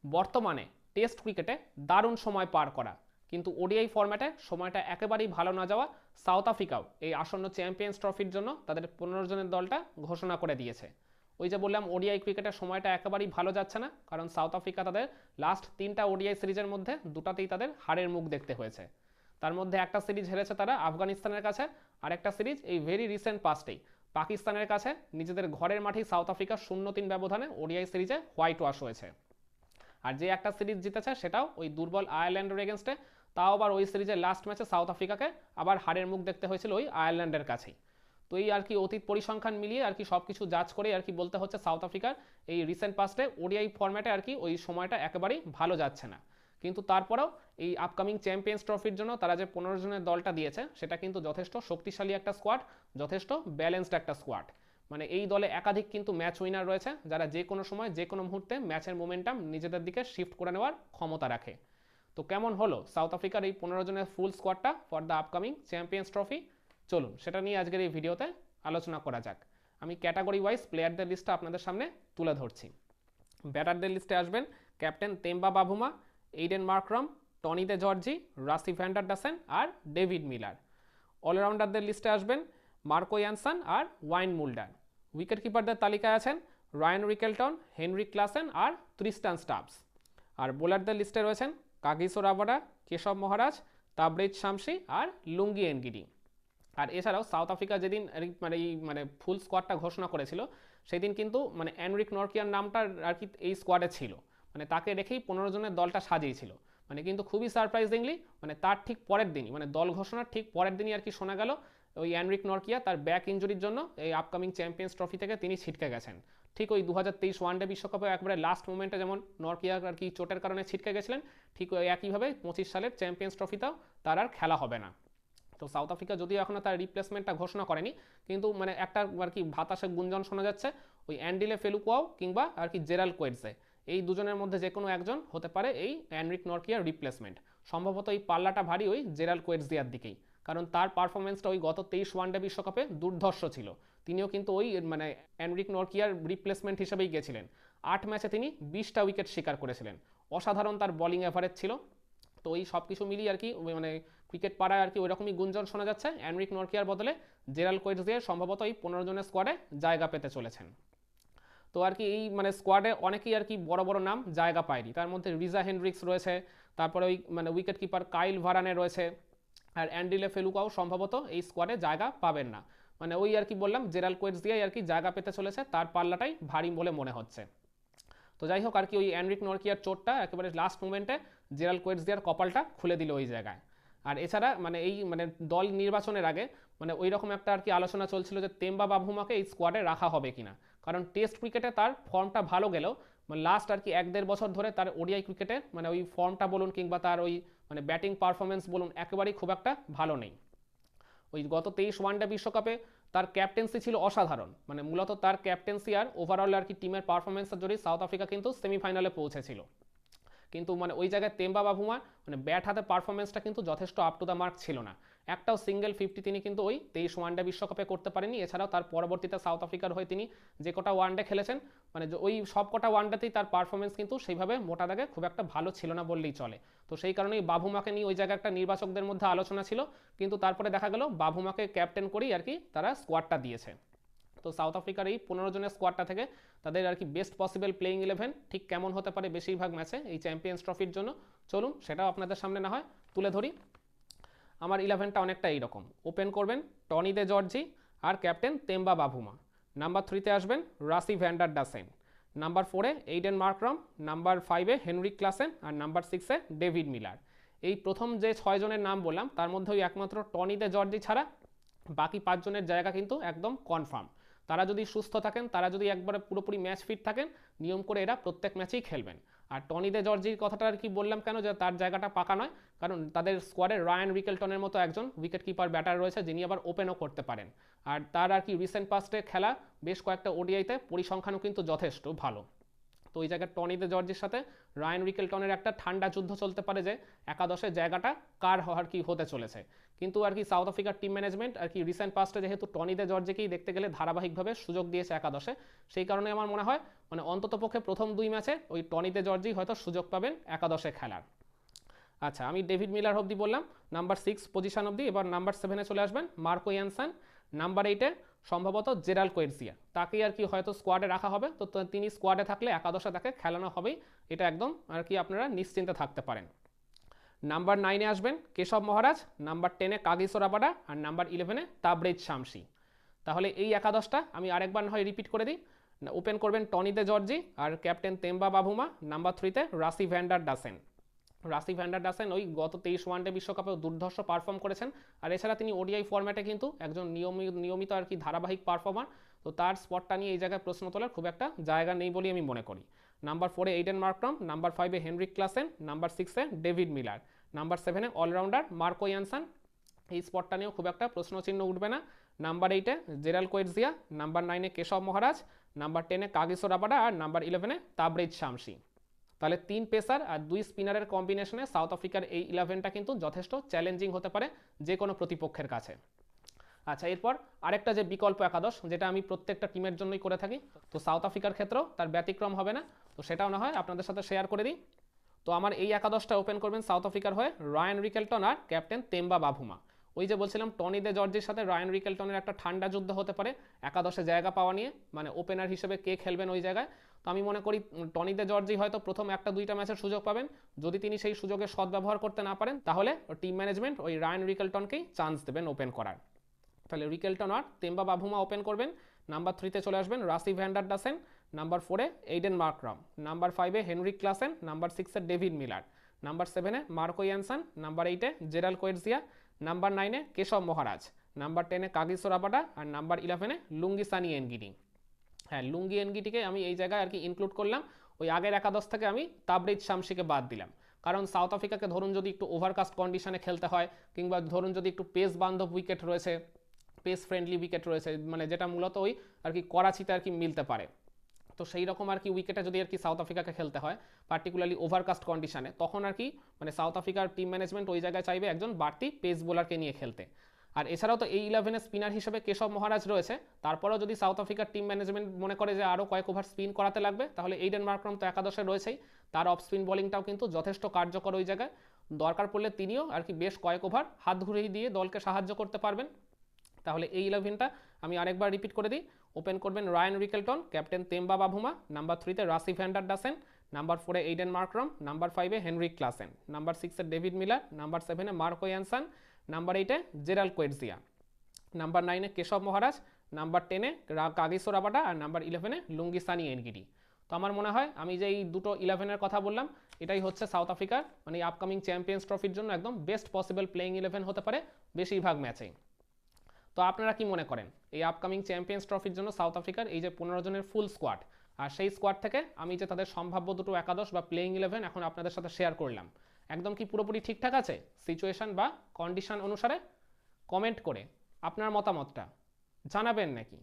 বর্তমানে টেস্ট ক্রিকেটে দারুণ সময় পার করা, কিন্তু ওডিআই ফরম্যাটে সময়টা একেবারেই ভালো না যাওয়া সাউথ আফ্রিকাও এই আসন্ন চ্যাম্পিয়ন্স ট্রফির জন্য তাদের 15 জনের দলটা ঘোষণা করে দিয়েছে। ওই যে বললাম ওডিআই ক্রিকেটের সময়টা একেবারেই ভালো যাচ্ছে না, কারণ সাউথ আফ্রিকা তাদের লাস্ট 3টা ওডিআই সিরিজের মধ্যে 2টাতেই তাদের হারের মুখ দেখতে হয়েছে। তার মধ্যে একটা সিরিজ হেরেছে তারা আফগানিস্তানের কাছে, আর একটা সিরিজ এই ভেরি রিসেন্ট পাস্টেই পাকিস্তানের কাছে নিজেদের ঘরের মাঠেই সাউথ আফ্রিকা 0-3 ব্যবধানে ওডিআই সিরিজে হোয়াইট ওয়াশ হয়েছে। আর যে একটা সিরিজ জিতেছে সেটাও ওই দুর্বল আয়ারল্যান্ডের এগেনস্টে, তাও আবার ওই সিরিজের লাস্ট ম্যাচে সাউথ আফ্রিকাকে আবার হারের মুখ দেখতে হয়েছিল ওই আয়ারল্যান্ডের কাছেই। তো এই আর কি অতীত পরিসংখ্যান মিলিয়ে আর কি সব কিছু জাজ করে আর কি বলতে হচ্ছে সাউথ আফ্রিকার এই রিসেন্ট পাস্টে ওডিআই ফরম্যাটে আর কি ওই সময়টা একেবারেই ভালো যাচ্ছে না। কিন্তু তারপরেও এই আপকামিং চ্যাম্পিয়ন্স ট্রফির জন্য তারা যে 15 জনের দলটা দিয়েছে সেটা কিন্তু যথেষ্ট শক্তিশালী একটা স্কোয়াড, যথেষ্ট ব্যালেন্সড একটা স্কোয়াড। মানে এই দলে একাধিক কিন্তু ম্যাচ উইনার রয়েছে যারা যে কোনো সময় যে কোনো মুহূর্তে ম্যাচের মোমেন্টাম নিজেদের দিকে শিফট করে নেওয়ার ক্ষমতা রাখে। তো কেমন হলো সাউথ আফ্রিকার এই 15 জনের ফুল স্কোয়াডটা for the upcoming Champions Trophy, চলুন সেটা নিয়ে আজকের এই ভিডিওতে আলোচনা করা যাক। আমি ক্যাটাগরি ওয়াইজ প্লেয়ারদের লিস্টটা আপনাদের সামনে তুলে ধরছি। ব্যাটারদের লিস্টে আসবেন captain Temba Bavuma, Aiden Markram, Tony de Zorzi, Rassie van der Dussen আর ডেভিড মিলার। অলরাউন্ডারদের লিস্টে আসবেন মার্কো ইয়ানসন আর ওয়াইন মুল্ডার। উইকেট কিপারদের তালিকায় আছেন রায়ান রিকেলটন, হেনরিক ক্লাসেন আর ত্রিস্টান স্টাবস। আর বোলারদের লিস্টে রয়েছেন কাগিসো রাবাডা, কেশব মহারাজ, তাবরেজ শামসি আর লুঙ্গি এনগিডি। আর এছাড়াও সাউথ আফ্রিকা যেদিন মানে ফুল স্কোয়াডটা ঘোষণা করেছিল সেদিন কিন্তু মানে এনরিক নরকিয়ার নামটা আর কি এই স্কোয়াডে ছিল, মানে তাকে রেখেই 15 জনের দলটা সাজিয়েছিল। মানে কিন্তু খুবই সারপ্রাইজিংলি মানে তার ঠিক পরের দিনই মানে দল ঘোষণার ঠিক পরের দিনই আর কি শোনা গেল ওই এনরিক নরকিয়া তার ব্যাক ইঞ্জুরির জন্য এই আপকামিং চ্যাম্পিয়ন্স ট্রফি থেকে তিনি ছিটকে গেছেন। ঠিক ওই 2023 ওয়ানডে বিশ্বকাপে একবারে লাস্ট মোমেন্টে যেমন নরকিয়া আর কি চোটের কারণে ছিটকে গেছিলেন, ঠিক ওই একইভাবে 25 সালের চ্যাম্পিয়ন্স ট্রফিতেও তার আর খেলা হবে না। তো সাউথ আফ্রিকা যদিও এখনও তার রিপ্লেসমেন্টটা ঘোষণা করেনি, কিন্তু মানে একটা আর কি বাতাসে গুঞ্জন শোনা যাচ্ছে ওই অ্যান্ডিলে ফেলুকুয়াও কিংবা আর কি জেরাল কোয়েটসে, এই দুজনের মধ্যে যে কোনো একজন হতে পারে এই এনরিক নরকিয়ার রিপ্লেসমেন্ট। সম্ভবত এই পাল্লাটা ভারী ওই জেরাল কোয়েটসিয়ার দিকেই, কারণ তার পারফরমেন্সটা ওই গত 23 ওয়ানডে বিশ্বকাপে দুর্ধর্ষ ছিল। তিনিও কিন্তু ওই মানে এনরিক নরকিয়ার রিপ্লেসমেন্ট হিসেবেই গেছিলেন। 8 ম্যাচে তিনি 20টা উইকেট শিকার করেছিলেন, অসাধারণ তার বোলিং অ্যাভারেজ ছিল। তো এই সব কিছু মিলিয়ে আর কি মানে ক্রিকেট পাড়ায় আর কি ওইরকমই গুঞ্জন শোনা যাচ্ছে এনরিক নরকিয়ার বদলে জেরাল কোয়েটসিয়া সম্ভবত এই 15 জনের স্কোয়াডে জায়গা পেতে চলেছেন। তো আর কি এই মানে স্কোয়াডে অনেকেই আর কি বড় বড় নাম জায়গা পায়নি, তার মধ্যে রিজা হেনড্রিক্স রয়েছে, তারপরে ওই মানে উইকেট কিপার কাইল ভারানে রয়েছে, আর অ্যান্ডিলে ফেলুকাও সম্ভবত এই স্কোয়াডে জায়গা পাবেন না। মানে ওই আর কি বললাম জেরাল কোয়েটসিয়াই আর কি জায়গা পেতে চলেছে, তার পাল্লাটাই ভারী বলে মনে হচ্ছে। তো যাই হোক আর কি ওই এনরিক নরকিয়ার চোটটা একেবারে লাস্ট মোমেন্টে জেরাল কোয়েটসিয়ার কপালটা খুলে দিল ওই জায়গায়। আর এছাড়া মানে এই মানে দল নির্বাচনের আগে মানে ওই রকম একটা আর কি আলোচনা চলছিল যে তেম্বা বাভুমাকে এই স্কোয়াডে রাখা হবে কিনা, কারণ টেস্ট ক্রিকেটে তার ফর্মটা ভালো গেলেও মানে লাস্ট আর কি 1-1.5 বছর ধরে তার ওডিআই ক্রিকেটে মানে ওই ফর্মটা বলুন কিংবা তার ওই মানে ব্যাটিং পারফরমেন্স বলুন একেবারেই খুব একটা ভালো নেই। ওই গত 23 ওয়ানডে বিশ্বকাপে তার ক্যাপ্টেন্সি ছিল অসাধারণ, মানে মূলত তার ক্যাপ্টেন্সি আর ওভারঅল আর কি টিমের পারফরমেন্সের জন্যই সাউথ আফ্রিকা কিন্তু সেমিফাইনালে পৌঁছেছিল। কিন্তু মানে ওই জায়গায় তেম্বা বাভুমার মানে ব্যাট হাতে পারফরমেন্সটা কিন্তু যথেষ্ট আপ টু দ্য মার্ক ছিল না। একটাও সিঙ্গেল 50 তিনি কিন্তু ওই 23 ওয়ানডে বিশ্বকাপে করতে পারেনি। এছাড়াও তার পরবর্তীতে সাউথ আফ্রিকার হয়ে তিনি যে কটা ওয়ানডে খেলেছেন মানে ওই সব কটা ওয়ানডেতেই তার পারফরমেন্স কিন্তু সেইভাবে মোটা দাগে খুব একটা ভালো ছিল না বললেই চলে। তো সেই কারণেই বাভুমাকে নিয়ে ওই জায়গায় একটা নির্বাচকদের মধ্যে আলোচনা ছিল, কিন্তু তারপরে দেখা গেল বাভুমাকে ক্যাপ্টেন করেই আর কি তারা স্কোয়াডটা দিয়েছে। তো সাউথ আফ্রিকার এই 15 জনের স্কোয়াডটা থেকে তাদের আর কি বেস্ট পসিবল প্লেইং 11 ঠিক কেমন হতে পারে বেশিরভাগ ম্যাচে এই চ্যাম্পিয়ন্স ট্রফির জন্য, চলুন সেটাও আপনাদের সামনে না হয় তুলে ধরি। আমার 11টা অনেকটা এইরকম। ওপেন করবেন টনি দে জর্জি আর ক্যাপ্টেন তেম্বা বাভুমা। নাম্বার 3-তে আসবেন রাসি ভ্যান্ডার ডাসেন। নাম্বার 4-এ এইডেন মার্করাম, নাম্বার 5-এ হেনরিক ক্লাসেন আর নাম্বার 6-এ ডেভিড মিলার। এই প্রথম যে 6 জনের নাম বললাম তার মধ্যে ওই একমাত্র টনি দে জর্জি ছাড়া বাকি 5 জনের জায়গা কিন্তু একদম কনফার্ম। তারা যদি সুস্থ থাকেন, তারা যদি একবারে পুরোপুরি ম্যাচ ফিট থাকেন, নিয়ম করে এরা প্রত্যেক ম্যাচেই খেলবেন। আর টনি দে জর্জির কথাটা আর কি বললাম কেন যে তার জায়গাটা পাকা নয়, কারণ তাদের স্কোয়াডে রায়ান রিকেলটনের মতো একজন উইকেট কিপার ব্যাটার রয়েছে যিনি আবার ওপেনও করতে পারেন। আর তার আর কি রিসেন্ট পাস্টে খেলা বেশ কয়েকটা ওডিআইতে পরিসংখ্যানও কিন্তু যথেষ্ট ভালো। তো ওই জায়গায় টনি দে জর্জের সাথে রায়ান রিকেলটনের একটা ঠান্ডা যুদ্ধ চলতে পারে যে একাদশের জায়গাটা কার আর কি হতে চলেছে। কিন্তু আর কি সাউথ আফ্রিকার টিম ম্যানেজমেন্ট আর কি রিসেন্ট পাস্টে যেহেতু টনি দে জর্জেকেই দেখতে গেলে ধারাবাহিকভাবে সুযোগ দিয়েছে একাদশে, সেই কারণে আমার মনে হয় মানে অন্ততপক্ষে প্রথম 2 ম্যাচে ওই টনি দে জর্জই হয়তো সুযোগ পাবেন একাদশে খেলার। আচ্ছা, আমি ডেভিড মিলার অবধি বললাম, নাম্বার 6 পজিশন অবধি। এবার নাম্বার 7-এ চলে আসবেন মার্কো ইয়ানসন। নাম্বার 8-এ সম্ভবত জেরাল্ড কোয়ের্সিয়া, তাকেই আর কি হয়তো স্কোয়াডে রাখা হবে। তো তিনি স্কোয়াডে থাকলে একাদশে তাকে খেলানো হবেই, এটা একদম আর কি আপনারা নিশ্চিন্তে থাকতে পারেন। নাম্বার 9-এ আসবেন কেশব মহারাজ, নাম্বার 10-এ কাগিসো রাবাডা, আর নাম্বার 11-এ তাবরেজ শামসি। তাহলে এই একাদশটা আমি আরেকবার হয় রিপিট করে দিই। ওপেন করবেন টনি দে জর্জি আর ক্যাপ্টেন তেম্বা বাভুমা। নাম্বার 3-তে Rassie van der Dussen. Rassie van der Dussen ওই গত 23 ওয়ানডে বিশ্বকাপে দুর্ধর্ষ পারফর্ম করেছেন, আর এছাড়া তিনি ওডিআই ফরম্যাটে কিন্তু একজন নিয়মিত আর কি ধারাবাহিক পারফর্মার। তো তার স্পটটা নিয়ে এই জায়গায় প্রশ্ন তোলার খুব একটা জায়গা নেই বলেই আমি মনে করি। নাম্বার 4-এ এইডেন মার্করাম, নাম্বার 5-এ হেনরিক ক্লাসেন, নাম্বার 6-এ ডেভিড মিলার, নাম্বার 7-এ অলরাউন্ডার মার্কো ইয়ানসন, এই স্পটটা নিয়েও খুব একটা প্রশ্নচিহ্ন উঠবে না। নাম্বার 8-এ জেরাল্ড কোয়ের্সিয়া, নাম্বার 9-এ কেশব মহারাজ, নাম্বার 10-এ কাগিসো রাবাডা, আর নাম্বার 11-এ তাবরেজ শামসি। তাহলে 3 পেসার আর 2 স্পিনারের কম্বিনেশনে সাউথ আফ্রিকার এই 11টা কিন্তু যথেষ্ট চ্যালেঞ্জিং হতে পারে যে কোনো প্রতিপক্ষের কাছে। আচ্ছা, এরপর আরেকটা যে বিকল্প একাদশ, যেটা আমি প্রত্যেকটা টিমের জন্যই করে থাকি, তো সাউথ আফ্রিকার ক্ষেত্রেও তার ব্যতিক্রম হবে না, তো সেটাও না হয় আপনাদের সাথে শেয়ার করে দিই। তো আমার এই একাদশটা ওপেন করবেন সাউথ আফ্রিকার হয়ে রায়ান রিকেলটন আর ক্যাপ্টেন তেম্বা বাভুমা। ওই যে বলছিলাম টনি দে জর্জের সাথে রায়ান রিকেলটনের একটা ঠান্ডা যুদ্ধ হতে পারে একাদশে জায়গা পাওয়া নিয়ে, মানে ওপেনার হিসেবে কে খেলবেন ওই জায়গায়। তো আমি মনে করি টনি দে জর্জি হয়তো প্রথম 1-2টা ম্যাচের সুযোগ পাবেন। যদি তিনি সেই সুযোগের সদ্ব্যবহার করতে না পারেন, তাহলে টিম ম্যানেজমেন্ট ওই রায়ান রিকেলটনকেই চান্স দেবেন ওপেন করার। তাহলে রিকেলটন আর তেম্বা বাভুমা ওপেন করবেন। নাম্বার 3-তে চলে আসবেন রাসি ভ্যান্ডার ডাসেন, নাম্বার 4-এ এইডেন মার্করাম, নাম্বার 5-এ হেনরিক ক্লাসেন, নাম্বার 6-এ ডেভিড মিলার, নাম্বার 7-এ মার্কো ইয়ানসন, নাম্বার 8-এ জেরাল্ড কোয়ের্সিয়া, নাম্বার 9-এ কেশব মহারাজ, নাম্বার 10-এ কাগিসো রাবাডা, আর নাম্বার 11-এ লুঙ্গিসানি এনগিডি। হ্যাঁ, লুঙ্গি এনগিটিকে আমি এই জায়গায় আর কি ইনক্লুড করলাম। ওই আগের একাদশ থেকে আমি তাবরেজ শামসিকে বাদ দিলাম, কারণ সাউথ আফ্রিকাকে ধরুন যদি একটু ওভারকাস্ট কন্ডিশনে খেলতে হয়, কিংবা ধরুন যদি একটু পেস বান্ধব উইকেট রয়েছে, পেস ফ্রেন্ডলি উইকেট রয়েছে, মানে যেটা মূলত ওই আর কি করাচিতে আর কি মিলতে পারে, তো সেই রকম আর কি উইকেটে যদি আর কি সাউথ আফ্রিকাকে খেলতে হয় পার্টিকুলারলি ওভারকাস্ট কন্ডিশনে, তখন আর কি মানে সাউথ আফ্রিকার টিম ম্যানেজমেন্ট ওই জায়গায় চাইবে একজন বাড়তি পেস বোলারকে নিয়ে খেলতে। আর এছাড়াও তো এই 11-এ স্পিনার হিসেবে কেশব মহারাজ রয়েছে, তারপরেও যদি সাউথ আফ্রিকার টিম ম্যানেজমেন্ট মনে করে যে আরও কয়েক ওভার স্পিন করাতে লাগবে, তাহলে এইডেন মার্করাম তো একাদশে রয়েছেই, তার অফ স্পিন বোলিংটাও কিন্তু যথেষ্ট কার্যকর ওই জায়গায়। দরকার পড়লে তিনিও আর কি বেশ কয়েক ওভার হাত ঘুরিয়ে দিয়ে দলকে সাহায্য করতে পারবেন। তাহলে এই 11টা আমি আরেকবার রিপিট করে দিই। ওপেন করবেন Ryan Rickelton, captain Temba Bavuma, number 3-তে রাসি ভ্যান্ডার ডাসেন, নাম্বার 4-এ এইডেন মার্করাম, নাম্বার 5-এ হেনরিক ক্লাসেন, নাম্বার 6-এ ডেভিড মিলার, নাম্বার 7-এ মার্কো ইয়ানসন, নাম্বার 8-এ জেরাল্ড কোয়ের্সিয়া, নাম্বার 9-এ কেশব মহারাজ, নাম্বার 10-এ কাগিসো রাবাডা, আর নাম্বার 11-এ লুঙ্গিসানি এনগিডি। তো আমার মনে হয় আমি যে এই দুটো 11-এর কথা বললাম, এটাই হচ্ছে সাউথ আফ্রিকার মানে আপকামিং চ্যাম্পিয়ন্স ট্রফির জন্য একদম বেস্ট পসিবল প্লেইং 11 হতে পারে বেশিরভাগ ম্যাচেই। তো আপনারা কি মনে করেন এই আপকামিং চ্যাম্পিয়ন্স ট্রফির জন্য সাউথ আফ্রিকার এই যে 15 জনের ফুল স্কোয়াড, আর সেই স্কোয়াড থেকে আমি যে তাদের সম্ভাব্য দুটো একাদশ বা প্লেইং 11 এখন আপনাদের সাথে শেয়ার করলাম, একদম কি পুরোপুরি ঠিকঠাক আছে সিচুয়েশন বা কন্ডিশন অনুসারে? কমেন্ট করে আপনার মতামতটা জানাবেন নাকি?